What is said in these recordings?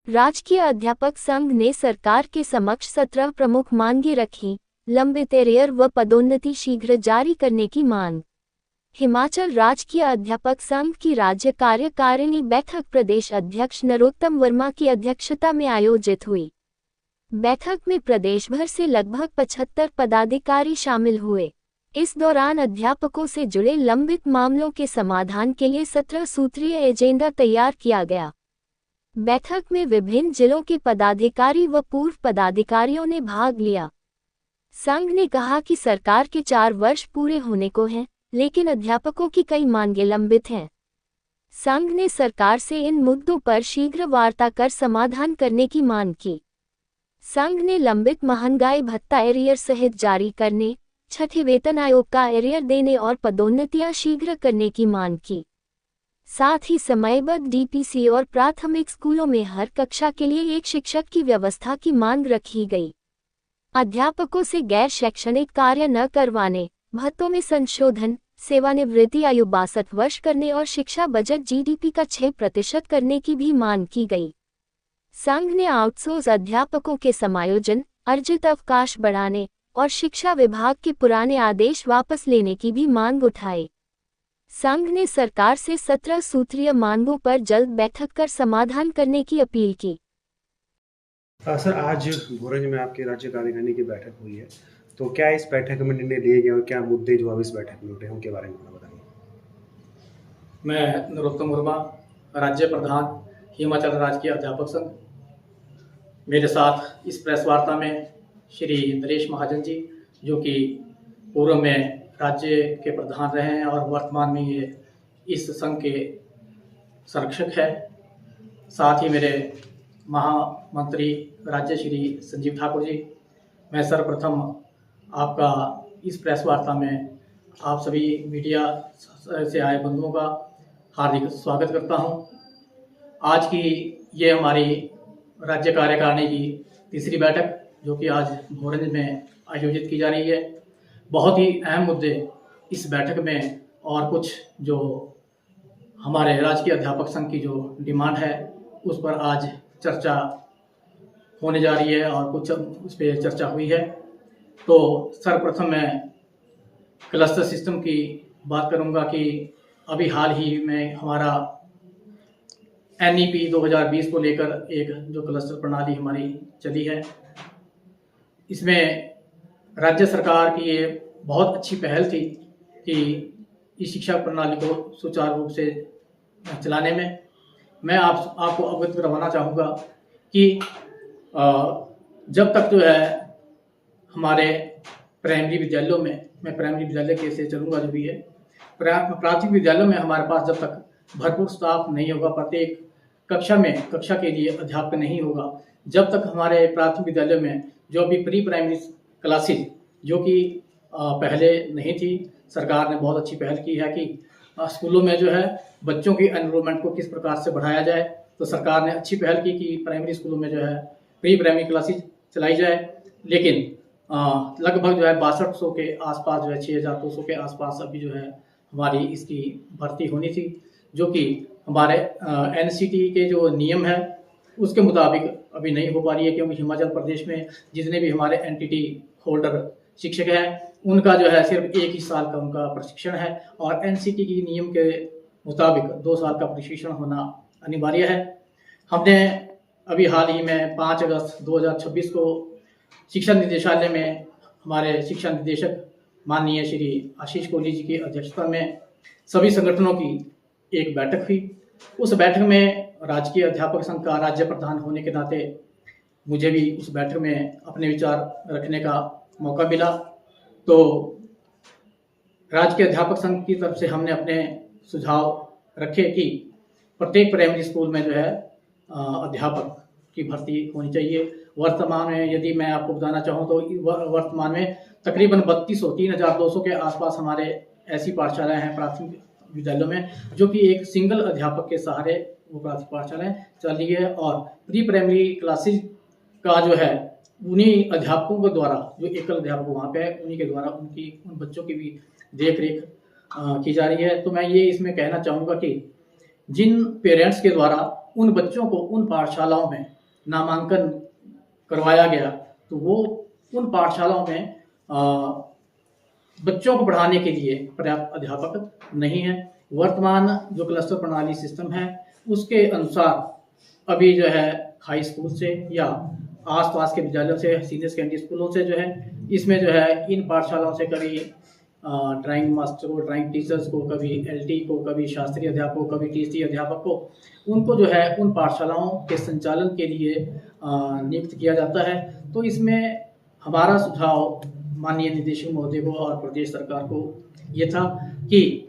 राजकीय अध्यापक संघ ने सरकार के समक्ष 17 प्रमुख मांगे रखी। लंबित एरियर व पदोन्नति शीघ्र जारी करने की मांग। हिमाचल राजकीय अध्यापक संघ की राज्य कार्यकारिणी बैठक प्रदेश अध्यक्ष नरोत्तम वर्मा की अध्यक्षता में आयोजित हुई। बैठक में प्रदेश भर से लगभग 75 पदाधिकारी शामिल हुए। इस दौरान अध्यापकों से जुड़े लंबित मामलों के समाधान के लिए 17 सूत्रीय एजेंडा तैयार किया गया। बैठक में विभिन्न जिलों के पदाधिकारी व पूर्व पदाधिकारियों ने भाग लिया। संघ ने कहा कि सरकार के 4 वर्ष पूरे होने को हैं, लेकिन अध्यापकों की कई मांगें लंबित हैं। संघ ने सरकार से इन मुद्दों पर शीघ्र वार्ता कर समाधान करने की मांग की। संघ ने लंबित महंगाई भत्ता एरियर सहित जारी करने, छठे वेतन आयोग का एरियर देने और पदोन्नतियां शीघ्र करने की मांग की। साथ ही समयबद्ध डीपीसी और प्राथमिक स्कूलों में हर कक्षा के लिए एक शिक्षक की व्यवस्था की मांग रखी गई। अध्यापकों से गैर शैक्षणिक कार्य न करवाने, भत्तों में संशोधन, सेवानिवृत्ति आयु 62 वर्ष करने और शिक्षा बजट जीडीपी का 6% करने की भी मांग की गई। संघ ने आउटसोर्स अध्यापकों के समायोजन, अर्जित अवकाश बढ़ाने और शिक्षा विभाग के पुराने आदेश वापस लेने की भी मांग उठाई। संघ ने सरकार से 17 सूत्रीय मांगों पर जल्द बैठक कर समाधान करने की अपील की। सर, आज भोरंज में आपकी राज्य कार्यकारिणी की बैठक हुई है, तो क्या इस बैठक में निर्णय लिए गए और क्या मुद्दे जो अब इस बैठक में उठे उनके बारे में बताइए। मैं नरोत्तम वर्मा, राज्य प्रधान हिमाचल राजकीय अध्यापक संघ। मेरे साथ इस प्रेस वार्ता में श्री नरेश महाजन जी, जो कि पूर्व में राज्य के प्रधान रहे हैं और वर्तमान में ये इस संघ के संरक्षक है। साथ ही मेरे महामंत्री राज्य श्री संजीव ठाकुर जी। मैं सर्वप्रथम आपका इस प्रेस वार्ता में आप सभी मीडिया से आए बंधुओं का हार्दिक स्वागत करता हूं। आज की ये हमारी राज्य कार्यकारिणी की तीसरी बैठक, जो कि आज भोरंज में आयोजित की जा रही है। बहुत ही अहम मुद्दे इस बैठक में और कुछ जो हमारे राजकीय अध्यापक संघ की जो डिमांड है उस पर आज चर्चा होने जा रही है और कुछ उस पर चर्चा हुई है। तो सर्वप्रथम मैं क्लस्टर सिस्टम की बात करूंगा कि अभी हाल ही में हमारा NEP 2020 को लेकर एक जो क्लस्टर प्रणाली हमारी चली है, इसमें राज्य सरकार की ये बहुत अच्छी पहल थी कि इस शिक्षा प्रणाली को सुचारू रूप से चलाने में। मैं आपको अवगत करवाना चाहूँगा कि जब तक जो है हमारे प्राइमरी विद्यालयों में, मैं प्राइमरी विद्यालय कैसे चलूँगा जो भी है, प्राथमिक विद्यालयों में हमारे पास जब तक भरपूर स्टाफ नहीं होगा, प्रत्येक कक्षा के लिए अध्यापक नहीं होगा, जब तक हमारे प्राथमिक विद्यालयों में जो अभी प्री प्राइमरी क्लासेज जो कि पहले नहीं थी, सरकार ने बहुत अच्छी पहल की है कि स्कूलों में जो है बच्चों की एनरोलमेंट को किस प्रकार से बढ़ाया जाए। तो सरकार ने अच्छी पहल की कि प्राइमरी स्कूलों में जो है प्री प्राइमरी क्लासेज चलाई जाए। लेकिन लगभग जो है 6200 के आसपास जो है 6200 के आसपास अभी जो है हमारी इसकी भर्ती होनी थी, जो कि हमारे NCT के जो नियम है उसके मुताबिक अभी नहीं हो पा रही है, क्योंकि हिमाचल प्रदेश में जितने भी हमारे NTT होल्डर शिक्षक हैं उनका जो है सिर्फ 1 ही साल का उनका प्रशिक्षण है और NCT के नियम के मुताबिक 2 साल का प्रशिक्षण होना अनिवार्य है। हमने अभी हाल ही में 5 अगस्त 2026 को शिक्षा निदेशालय में हमारे शिक्षा निदेशक माननीय श्री आशीष कोहली जी की अध्यक्षता में सभी संगठनों की एक बैठक हुई। उस बैठक में राजकीय अध्यापक संघ का राज्य प्रधान होने के नाते मुझे भी उस बैठक में अपने विचार रखने का मौका मिला। तो राजकीय अध्यापक संघ की तरफ से हमने अपने सुझाव रखे कि प्रत्येक प्राइमरी स्कूल में जो है अध्यापक की भर्ती होनी चाहिए। वर्तमान में यदि मैं आपको बताना चाहूँ तो वर्तमान में तकरीबन 3200 के आसपास हमारे ऐसी पाठशालाएं हैं प्राथमिक विद्यालयों में, जो कि एक सिंगल अध्यापक के सहारे वो प्राथमिक पाठशालाएं चल रही है। और प्री प्राइमरी क्लासेज का जो है उन्हीं अध्यापकों के द्वारा, जो एकल अध्यापक वहाँ पे है उन्हीं के द्वारा उन बच्चों की भी देख रेख की जा रही है। तो मैं ये इसमें कहना चाहूँगा कि जिन पेरेंट्स के द्वारा उन बच्चों को उन पाठशालाओं में नामांकन करवाया गया तो वो उन पाठशालाओं में बच्चों को पढ़ाने के लिए पर्याप्त अध्यापक नहीं है। वर्तमान जो क्लस्टर प्रणाली सिस्टम है उसके अनुसार अभी जो है हाई स्कूल से या आसपास के विद्यालयों से, सीनियर सेकेंडरी स्कूलों से जो है इसमें जो है इन पाठशालाओं से कभी ड्राइंग मास्टर को, ड्राइंग टीचर्स को, कभी एलटी को, कभी शास्त्रीय अध्यापक को, कभी टीसी अध्यापक को, उनको जो है उन पाठशालाओं के संचालन के लिए नियुक्त किया जाता है। तो इसमें हमारा सुझाव माननीय निदेशक महोदय को और प्रदेश सरकार को ये था कि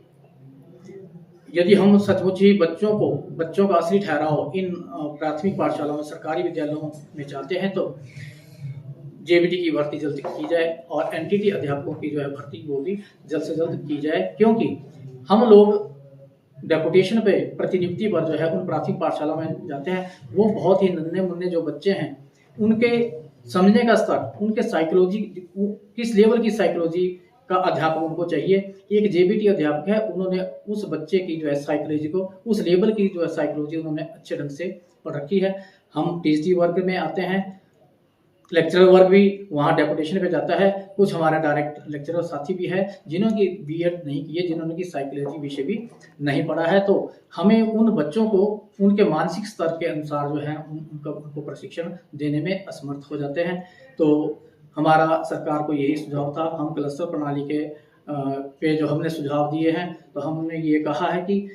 यदि हम सचमुच ही बच्चों का असली ठहराव इन प्राथमिक पाठशालाओं में, सरकारी विद्यालयों में चाहते हैं तो जेबीटी की भर्ती जल्द की जाए और एनटीटी अध्यापकों की जो है भर्ती वो भी जल्द से जल्द की जाए, क्योंकि हम लोग डेपुटेशन पे, प्रतिनियुक्ति पर जो है उन प्राथमिक पाठशाला में जाते हैं। वो बहुत ही नन्हे मुन्ने जो बच्चे हैं उनके समझने का स्तर, उनके साइकोलॉजी, किस लेवल की साइकोलॉजी का अध्यापक उनको चाहिए। एक जेबीटी अध्यापक है, उन्होंने उस बच्चे की जो है साइकोलॉजी को, उस लेवल की जो है साइकोलॉजी उन्होंने अच्छे ढंग से पढ़ रखी है। हम टीसी वर्ग में आते हैं, लेक्चरर वर्ग भी वहाँ डेपुटेशन पे जाता है। कुछ हमारे डायरेक्ट लेक्चरर साथी भी है जिन्होंने बीएड नहीं की है, जिन्होंने की साइकोलॉजी विषय भी नहीं पढ़ा है। तो हमें उन बच्चों को उनके मानसिक स्तर के अनुसार जो है उनको प्रशिक्षण देने में असमर्थ हो जाते हैं। तो हमारा सरकार को यही सुझाव था। हम क्लस्टर प्रणाली के पे जो हमने सुझाव दिए हैं, तो हमने ये कहा है कि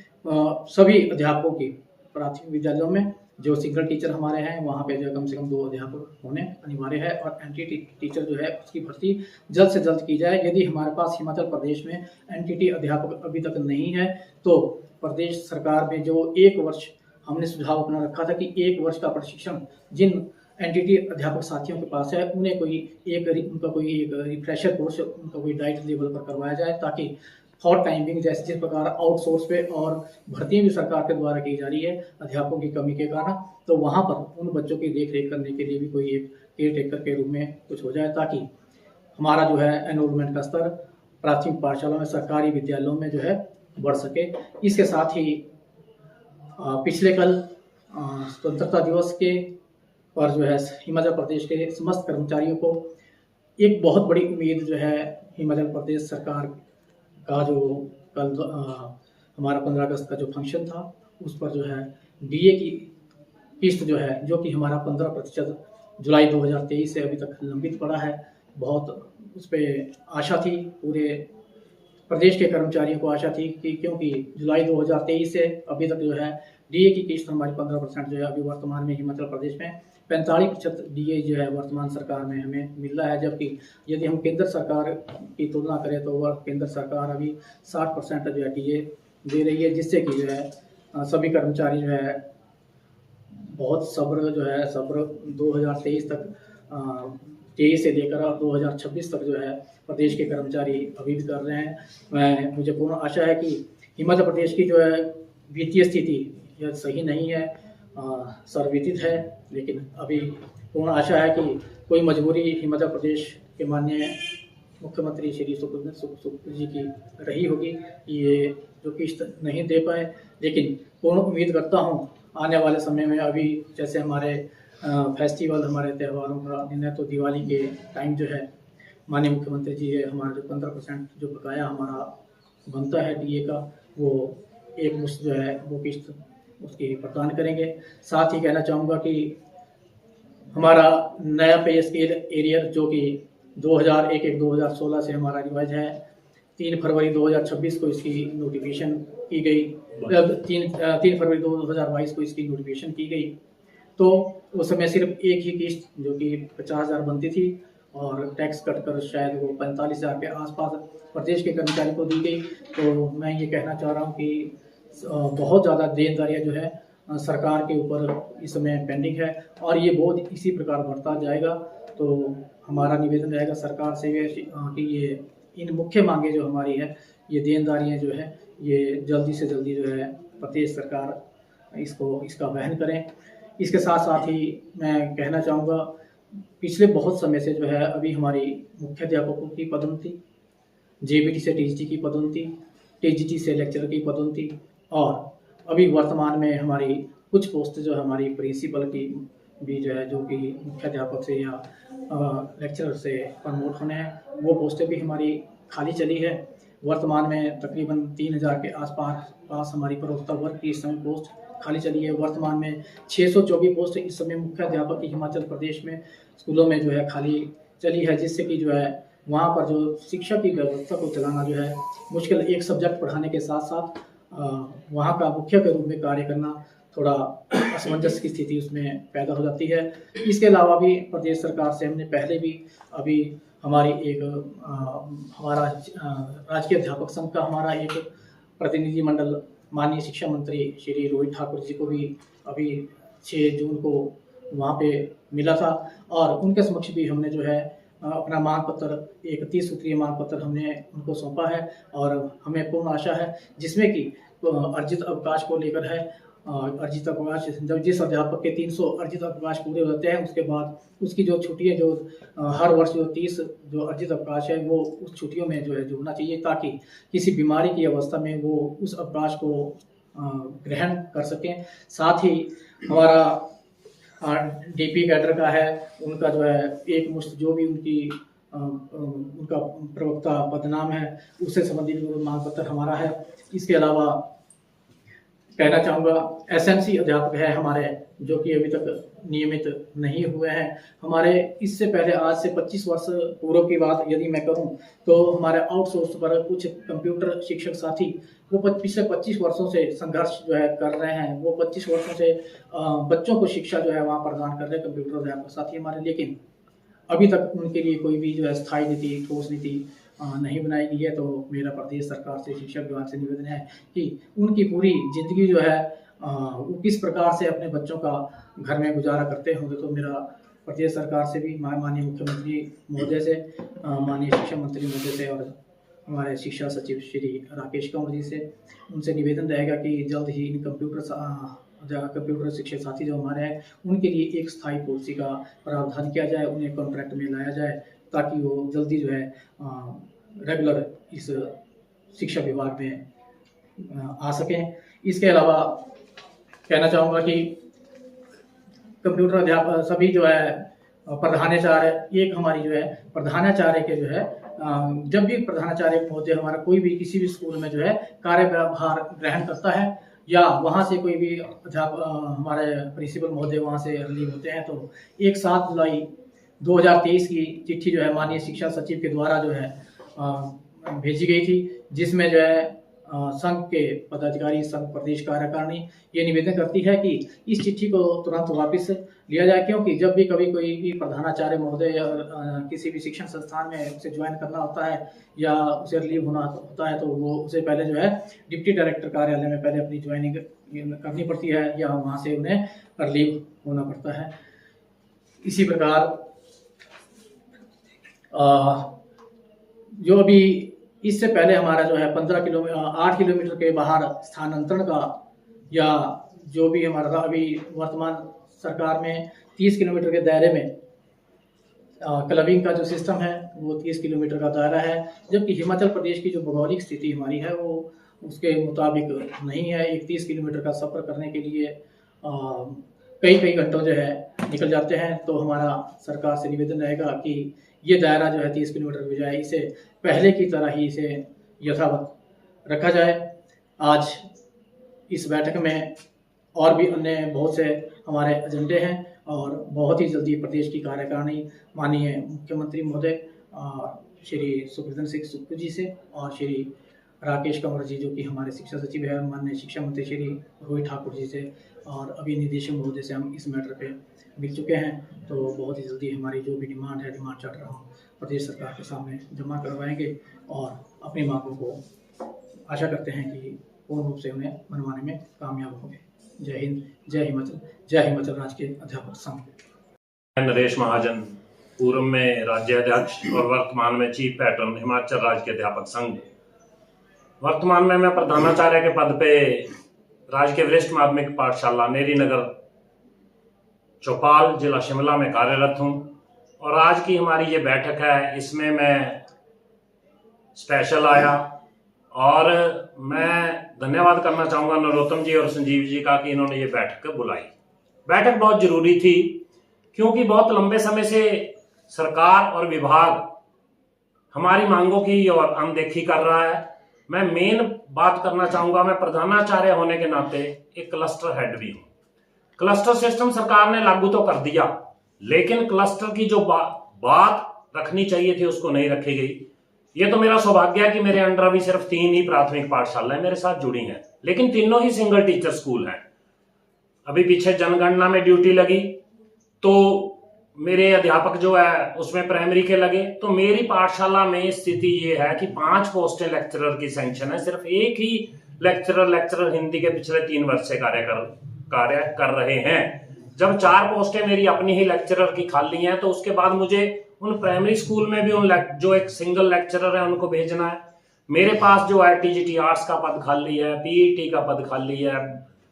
सभी अध्यापकों की प्राथमिक विद्यालयों में जो सिंगल टीचर हमारे हैं वहाँ पे जो कम से कम 2 अध्यापक होने अनिवार्य है और एनटीटी टीचर जो है उसकी भर्ती जल्द से जल्द की जाए। यदि हमारे पास हिमाचल प्रदेश में एनटीटी अध्यापक अभी तक नहीं है तो प्रदेश सरकार में जो 1 वर्ष हमने सुझाव अपना रखा था कि 1 वर्ष का प्रशिक्षण जिन एनटीटी अध्यापक साथियों के पास है उन्हें उनका कोई एक रिफ्रेशर कोर्स, उनका कोई डाइट लेवल पर करवाया जाए, ताकि फॉर टाइमिंग जैसे जिस प्रकार आउटसोर्स पे और भर्तियां भी सरकार के द्वारा की जा रही है अध्यापकों की कमी के कारण, तो वहाँ पर उन बच्चों की देख रेख करने के लिए भी कोई एक केयर टेकर के रूप में कुछ हो जाए, ताकि हमारा जो है एनरोलमेंट का स्तर प्राथमिक पाठशाला में, सरकारी विद्यालयों में जो है बढ़ सके। इसके साथ ही पिछले कल स्वतंत्रता दिवस के पर जो है हिमाचल प्रदेश के समस्त कर्मचारियों को एक बहुत बड़ी उम्मीद जो है हिमाचल प्रदेश सरकार का जो कल हमारा 15 अगस्त का जो फंक्शन था उस पर जो है डीए की किस्त जो है, जो कि हमारा 15% जुलाई 2023 से अभी तक लंबित पड़ा है, बहुत उस पर आशा थी, पूरे प्रदेश के कर्मचारियों को आशा थी कि क्योंकि जुलाई 2023 से अभी तक जो है डीए की किस्त हमारी 15% जो है अभी वर्तमान में हिमाचल प्रदेश में 45% डीए जो है वर्तमान सरकार में हमें मिल रहा है। जबकि यदि हम केंद्र सरकार की तुलना करें तो वह केंद्र सरकार अभी 60% जो है डीए दे रही है, जिससे कि जो है सभी कर्मचारी जो है बहुत सब्र 2023 तक 23 से लेकर 2026 तक जो है प्रदेश के कर्मचारी अभी भी कर रहे हैं। मुझे पूर्ण आशा है कि हिमाचल प्रदेश की जो है वित्तीय स्थिति यह सही नहीं है, सर्वविदित है, लेकिन अभी पूर्ण आशा है कि कोई मजबूरी हिमाचल प्रदेश के माननीय मुख्यमंत्री श्री सुखबीर जी की रही होगी कि ये जो किस्त नहीं दे पाए, लेकिन पूर्ण उम्मीद करता हूँ आने वाले समय में, अभी जैसे हमारे फेस्टिवल, हमारे त्योहारों का दिन है, तो दिवाली के टाइम जो है माननीय मुख्यमंत्री जी है हमारा जो 15% जो बकाया हमारा बनता है डीए का, वो एक मुश्त जो है वो किस्त उसकी प्रदान करेंगे। साथ ही कहना चाहूँगा कि हमारा नया पे स्केल एरियर जो कि 2016 से हमारा रिवाइज है, 3 फरवरी 2026 को इसकी नोटिफिकेशन की गई, 3 फरवरी 2022 को इसकी नोटिफिकेशन की गई। तो उस समय सिर्फ एक ही किस्त जो कि 50,000 बनती थी और टैक्स कट कर शायद वो 45,000 के आसपास प्रदेश के कर्मचारी को दी गई। तो मैं ये कहना चाह रहा हूँ कि बहुत ज़्यादा देनदारियाँ जो है सरकार के ऊपर इस समय पेंडिंग है और ये बोझ इसी प्रकार बढ़ता जाएगा। तो हमारा निवेदन रहेगा सरकार से कि ये इन मुख्य मांगे जो हमारी है, ये देनदारियाँ जो है ये जल्दी से जल्दी जो है प्रदेश सरकार इसका वहन करें। इसके साथ साथ ही मैं कहना चाहूँगा, पिछले बहुत समय से जो है अभी हमारी मुख्याध्यापकों की पदोन्नति, जेबीटी से टीजीटी की पदोन्नति, टीजीटी से लेक्चरर की पदोन्नति और अभी वर्तमान में हमारी कुछ पोस्ट जो हमारी प्रिंसिपल की भी जो है, जो कि मुख्याध्यापक से या लेक्चरर से प्रमोट होने हैं, वो पोस्टें भी हमारी खाली चली है। वर्तमान में तकरीबन 3000 के आसपास हमारी प्रवक्ता वर्ग की इस समय पोस्ट खाली चली है। वर्तमान में 624 पोस्ट इस समय मुख्याध्यापक की हिमाचल प्रदेश में स्कूलों में जो है खाली चली है, जिससे कि जो है वहाँ पर जो शिक्षा की व्यवस्था को चलाना जो है मुश्किल, एक सब्जेक्ट पढ़ाने के साथ साथ वहाँ का मुख्य के रूप में कार्य करना थोड़ा असमंजस की स्थिति उसमें पैदा हो जाती है। इसके अलावा भी प्रदेश सरकार से हमने पहले भी अभी हमारी एक हमारा राजकीय अध्यापक संघ का हमारा एक प्रतिनिधि मंडल माननीय शिक्षा मंत्री श्री रोहित ठाकुर जी को भी अभी 6 जून को वहाँ पे मिला था, और उनके समक्ष भी हमने जो है अपना मांग पत्र, एक 30 सूत्रीय मांग पत्र हमने उनको सौंपा है, और हमें पूर्ण आशा है जिसमें कि अर्जित अवकाश को लेकर है। अर्जित अवकाश, जब जिस अध्यापक के 300 अर्जित अवकाश पूरे होते हैं उसके बाद उसकी जो छुट्टियाँ जो हर वर्ष जो 30 जो अर्जित अवकाश है वो उस छुट्टियों में जो है जुड़ना चाहिए, ताकि किसी बीमारी की अवस्था में वो उस अवकाश को ग्रहण कर सकें। साथ ही हमारा डीपी कैडर का है, उनका जो है एक मुश्त जो भी उनका प्रवक्ता पदनाम है उससे संबंधित मांग पत्र हमारा है। इसके अलावा कहना चाहूँगा एसएमसी अध्यापक है हमारे, जो कि अभी तक नियमित नहीं हुए हैं हमारे। इससे पहले आज से 25 वर्ष पूर्व की बात यदि मैं करूं तो हमारे आउटसोर्स पर कुछ कंप्यूटर शिक्षक साथी वो पिछले 25 वर्षों से संघर्ष जो है कर रहे हैं। वो 25 वर्षों से बच्चों को शिक्षा जो है वहाँ प्रदान कर रहे हैं कंप्यूटर अध्यापक साथी हमारे, लेकिन अभी तक उनके लिए कोई भी जो है स्थायी नीति, ठोस नीति नहीं बनाई गई है। तो मेरा प्रदेश सरकार से, शिक्षा विभाग से निवेदन है कि उनकी पूरी जिंदगी जो है वो किस प्रकार से अपने बच्चों का घर में गुजारा करते होंगे। तो मेरा प्रदेश सरकार से भी, माननीय मुख्यमंत्री महोदय से, माननीय शिक्षा मंत्री महोदय से और हमारे शिक्षा सचिव श्री राकेश कंवर जी से, उनसे निवेदन रहेगा कि जल्द ही इन कंप्यूटर शिक्षक साथी जो हमारे हैं उनके लिए एक स्थायी पॉलिसी का प्रावधान किया जाए, उन्हें कॉन्ट्रैक्ट में लाया जाए, ताकि वो जल्दी जो है रेगुलर इस शिक्षा विभाग में आ सकें। इसके अलावा कहना चाहूँगा कि कंप्यूटर अध्यापक सभी जो है प्रधानाचार्य, एक हमारी जो है प्रधानाचार्य के जो है जब भी प्रधानाचार्य महोदय हमारा कोई भी किसी भी स्कूल में जो है कार्यभार ग्रहण करता है या वहाँ से कोई भी अध्यापक हमारे प्रिंसिपल महोदय वहाँ से रिलीव होते हैं, तो 7 जुलाई 2023 की चिट्ठी जो है माननीय शिक्षा सचिव के द्वारा जो है भेजी गई थी, जिसमें जो है संघ के पदाधिकारी, संघ प्रदेश कार्यकारिणी ये निवेदन करती है कि इस चिट्ठी को तुरंत वापस लिया जाए, क्योंकि जब भी कभी कोई भी प्रधानाचार्य महोदय या किसी भी शिक्षण संस्थान में उसे ज्वाइन करना होता है या उसे रिलीव होना होता है, तो वो उसे पहले जो है डिप्टी डायरेक्टर कार्यालय में पहले अपनी ज्वाइनिंग करनी पड़ती है या वहाँ से उन्हें रिलीव होना पड़ता है। इसी प्रकार जो अभी इससे पहले हमारा जो है 8 किलोमीटर के बाहर स्थानांतरण का या जो भी हमारा था, अभी वर्तमान सरकार में 30 किलोमीटर के दायरे में क्लबिंग का जो सिस्टम है वो 30 किलोमीटर का दायरा है, जबकि हिमाचल प्रदेश की जो भौगोलिक स्थिति हमारी है वो उसके मुताबिक नहीं है। 30 किलोमीटर का सफ़र करने के लिए कई घंटों जो है निकल जाते हैं। तो हमारा सरकार से निवेदन रहेगा कि ये दायरा जो है 30 किलोमीटर की बजाय इसे पहले की तरह ही इसे यथावत रखा जाए। आज इस बैठक में और भी अन्य बहुत से हमारे एजेंडे हैं और बहुत ही जल्दी प्रदेश की कार्यकारिणी माननीय मुख्यमंत्री महोदय श्री सुखविंदर सिंह सुक्खू जी से और श्री राकेश कंवर जी जो कि हमारे शिक्षा सचिव है, माननीय शिक्षा मंत्री श्री रोहित ठाकुर जी से और अभी निदेशक महोदय से हम इस मैटर पे मिल चुके हैं। तो बहुत ही जल्दी हमारी जो भी डिमांड चार्टर हम प्रदेश सरकार के सामने जमा करवाएंगे और अपनी मांगों को आशा करते हैं कि पूर्ण रूप से उन्हें मनवाने में कामयाब होंगे। जय हिंद, जय हिमाचल राज्य के अध्यापक संघ। नरेश महाजन, पूर्व में राज्याध्यक्ष और वर्तमान में चीफ पैटर्न हिमाचल राज्य के अध्यापक संघ। वर्तमान में मैं प्रधानाचार्य के पद पे राजकीय वरिष्ठ माध्यमिक पाठशाला नेरी नगर चौपाल जिला शिमला में कार्यरत हूँ और आज की हमारी ये बैठक है, इसमें मैं स्पेशल आया और मैं धन्यवाद करना चाहूँगा नरोत्तम जी और संजीव जी का कि इन्होंने ये बैठक बुलाई। बैठक बहुत ज़रूरी थी क्योंकि बहुत लंबे समय से सरकार और विभाग हमारी मांगों की और अनदेखी कर रहा है। मैं मेन बात करना चाहूंगा, मैं प्रधानाचार्य होने के नाते एक क्लस्टर हेड भी हूं। क्लस्टर सिस्टम सरकार ने लागू तो कर दिया, लेकिन क्लस्टर की जो बात रखनी चाहिए थी उसको नहीं रखी गई। ये तो मेरा सौभाग्य है कि मेरे अंडर अभी सिर्फ 3 ही प्राथमिक पाठशालाएं मेरे साथ जुड़ी हैं, लेकिन तीनों ही सिंगल टीचर स्कूल हैं। अभी पीछे जनगणना में ड्यूटी लगी तो मेरे अध्यापक जो है उसमें प्राइमरी के लगे, तो मेरी पाठशाला में स्थिति ये है कि 5 पोस्टें लेक्चरर की सैंक्शन है। सिर्फ एक ही लेक्चरर हिंदी के पिछले 3 वर्ष से कार्य कर रहे हैं। जब 4 पोस्टें मेरी अपनी ही लेक्चरर की खाली हैं, तो उसके बाद मुझे उन प्राइमरी स्कूल में भी उन जो एक सिंगल लेक्चरर है उनको भेजना है। मेरे पास जो है टीजीटी आर्ट्स का पद खाली है, पीईटी का पद खाली है,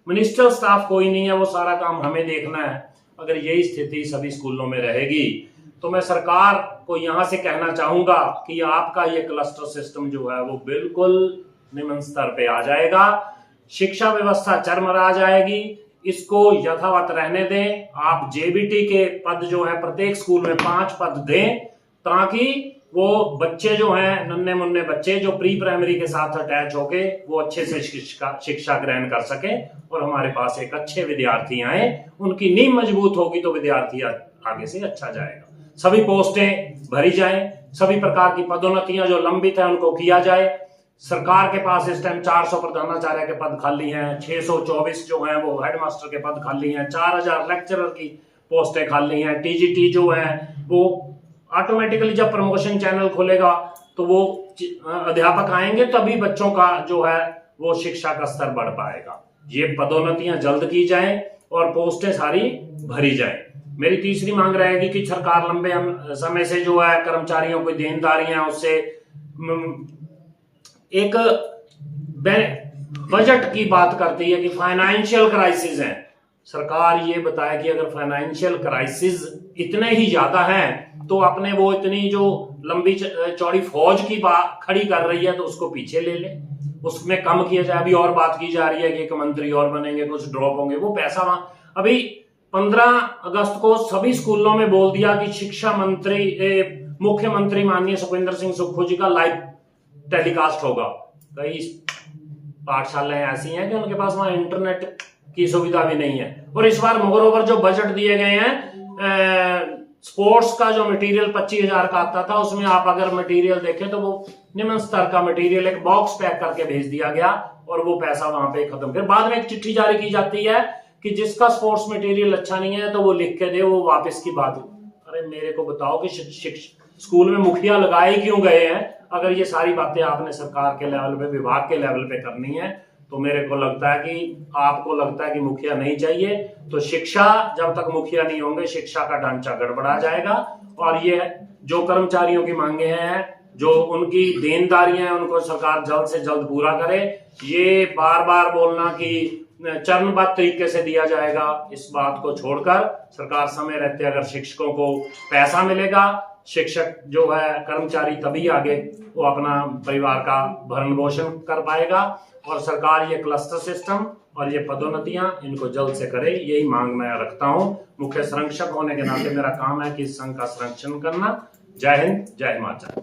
मिनिस्टर स्टाफ कोई नहीं है, वो सारा काम हमें देखना है। अगर यही स्थिति सभी स्कूलों में रहेगी तो मैं सरकार को यहां से कहना चाहूंगा कि आपका ये क्लस्टर सिस्टम जो है वो बिल्कुल निम्न स्तर पे आ जाएगा, शिक्षा व्यवस्था चरमरा जाएगी। इसको यथावत रहने दें। आप जेबीटी के पद जो है प्रत्येक स्कूल में 5 पद दें, ताकि वो बच्चे जो हैं, नन्हे मुन्ने बच्चे जो प्री प्राइमरी के साथ अटैच होके वो अच्छे से शिक्षा ग्रहण कर सकें और हमारे पास एक अच्छे विद्यार्थी आए। उनकी नींव मजबूत होगी तो विद्यार्थी आगे से अच्छा जाएगा। सभी पोस्टें भरी जाएं, सभी प्रकार की पदोन्नतियां जो लंबित है उनको किया जाए। सरकार के पास इस टाइम 400 प्रधानाचार्य के पद खाली हैं, 624 जो हैं वो हेडमास्टर के पद खाली हैं, 4000 लेक्चरर की पोस्टें खाली हैं। टीजीटी जो है वो ऑटोमेटिकली जब प्रमोशन चैनल खुलेगा तो वो अध्यापक आएंगे, तभी बच्चों का जो है वो शिक्षा का स्तर बढ़ पाएगा। ये पदोन्नतियां जल्द की जाएं और पोस्टें सारी भरी जाएं। मेरी तीसरी मांग रहेगी कि सरकार लंबे समय से जो है कर्मचारियों की देनदारियां उससे एक बजट की बात करती है कि फाइनेंशियल क्राइसिस है। सरकार ये बताए कि अगर फाइनेंशियल क्राइसिस इतने ही ज्यादा हैं तो अपने वो इतनी जो लंबी चौड़ी फौज की बात खड़ी कर रही है तो उसको पीछे ले ले, उसमें कम किया जाए। अभी और बात की जा रही है कि एक मंत्री और बनेंगे, कुछ ड्रॉप होंगे, वो पैसा वहां अभी 15 अगस्त को सभी स्कूलों में बोल दिया कि शिक्षा मंत्री मुख्यमंत्री माननीय सुखविंदर सिंह सुक्खू जी का लाइव टेलीकास्ट होगा। कई पाठशालाएं ऐसी हैं कि उनके पास वहां इंटरनेट की सुविधा भी नहीं है। और इस बार मोरोवर जो बजट दिए गए हैं, स्पोर्ट्स का जो मटेरियल 25,000 का आता था, उसमें आप अगर मटेरियल देखें तो वो निम्न स्तर का मटेरियल एक बॉक्स पैक करके भेज दिया गया और वो पैसा वहां पे खत्म। फिर बाद में एक चिट्ठी जारी की जाती है कि जिसका स्पोर्ट्स मटेरियल अच्छा नहीं है तो वो लिख के दे, वो वापस की बात। अरे मेरे को बताओ कि स्कूल में मुखिया लगाए क्यों गए हैं? अगर ये सारी बातें आपने सरकार के लेवल पे, विभाग के लेवल पे करनी है तो मेरे को लगता है कि आपको लगता है कि मुखिया नहीं चाहिए, तो शिक्षा जब तक मुखिया नहीं होंगे शिक्षा का ढांचा गड़बड़ा जाएगा। और ये जो कर्मचारियों की मांगे हैं, जो उनकी देनदारियां हैं, उनको सरकार जल्द से जल्द पूरा करे। ये बार बार बोलना कि चरणबद्ध तरीके से दिया जाएगा, इस बात को छोड़कर सरकार समय रहते अगर शिक्षकों को पैसा मिलेगा, शिक्षक जो है कर्मचारी तभी आगे वो अपना परिवार का भरण पोषण कर पाएगा। और सरकार ये क्लस्टर सिस्टम और ये पदोन्नतियां इनको जल्द से करे, यही मांग मैं रखता हूं। मुख्य संरक्षक होने के नाते मेरा काम है कि इस संघ का संरक्षण करना। जय हिंद, जय हिमाचल।